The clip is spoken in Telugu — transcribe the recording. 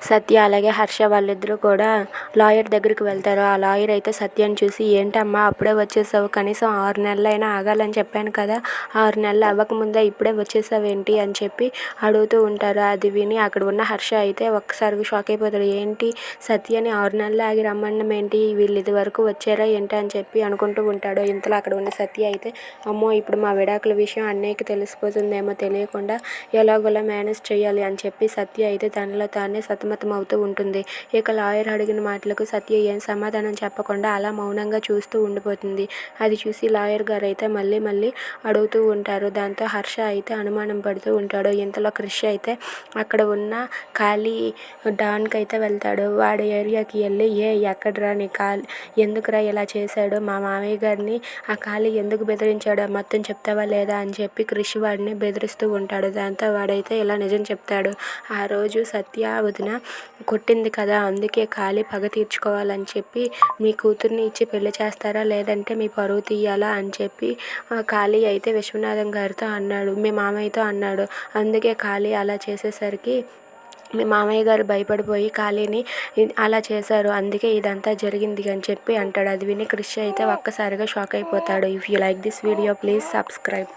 సత్య అలాగే హర్ష వాళ్ళిద్దరూ కూడా లాయర్ దగ్గరికి వెళ్తారు. ఆ లాయర్ అయితే సత్యాన్ని చూసి, ఏంటమ్మా అప్పుడే వచ్చేసావు, కనీసం 6 నెలలైనా ఆగాలని చెప్పాను కదా, 6 నెలలు అవ్వకముందే ఇప్పుడే వచ్చేసావేంటి అని చెప్పి అడుగుతూ ఉంటారు. అది విని అక్కడ ఉన్న హర్ష అయితే ఒక్కసారిగా షాక్ అయిపోతాడు. ఏంటి సత్యని 6 నెలలు ఆగి రమ్మడం ఏంటి, వీళ్ళు ఇది వరకు వచ్చారా ఏంటి అని చెప్పి అనుకుంటూ ఉంటాడు. ఇంతలో అక్కడ ఉన్న సత్య అయితే, అమ్మో ఇప్పుడు మా విడాకుల విషయం అన్నయ్యకి తెలిసిపోతుందేమో, తెలియకుండా ఎలాగోలా మేనేజ్ చేయాలి అని చెప్పి సత్య అయితే తనలో తానే సతమతం అవుతూ ఉంటుంది. ఇక లాయర్ అడిగిన మాటలకు సత్య ఏం సమాధానం చెప్పకుండా అలా మౌనంగా చూస్తూ ఉండిపోతుంది. అది చూసి లాయర్ గారు అయితే మళ్ళీ మళ్ళీ అడుగుతూ ఉంటారు. దాంతో హర్ష అయితే అనుమానం పడుతూ ఉంటాడు. ఇంతలో క్రిష్ అయితే అక్కడ ఉన్న ఖాళీ డాన్కి అయితే వెళ్తాడు. వాడి ఏరియాకి వెళ్ళి, ఎక్కడరా నీ ఎందుకురా ఇలా చేశాడు, మా మామయ్య గారిని ఆ ఖాళీ ఎందుకు బెదిరించాడో మొత్తం చెప్తావా లేదా అని చెప్పి క్రిష్ వాడిని బెదిరిస్తూ ఉంటాడు. దాంతో వాడైతే ఇలా నిజం చెప్తాడు. ఆ రోజు సత్య వదిన కొట్టింది కదా, అందుకే ఖాళీ పగ తీర్చుకోవాలని చెప్పి మీ కూతుర్ని ఇచ్చి పెళ్లి చేస్తారా, లేదంటే మీ పరువు తీయాలా అని చెప్పి ఖాళీ అయితే విశ్వనాథం గారితో అన్నాడు, మీ మామయ్యతో అన్నాడు. అందుకే ఖాళీ అలా చేసేసరికి మీ మామయ్య గారు భయపడిపోయి ఖాళీని అలా చేశారు, అందుకే ఇదంతా జరిగింది అని చెప్పి అంటాడు. అది విని క్రిష్ అయితే ఒక్కసారిగా షాక్ అయిపోతాడు. If you like this video please subscribe.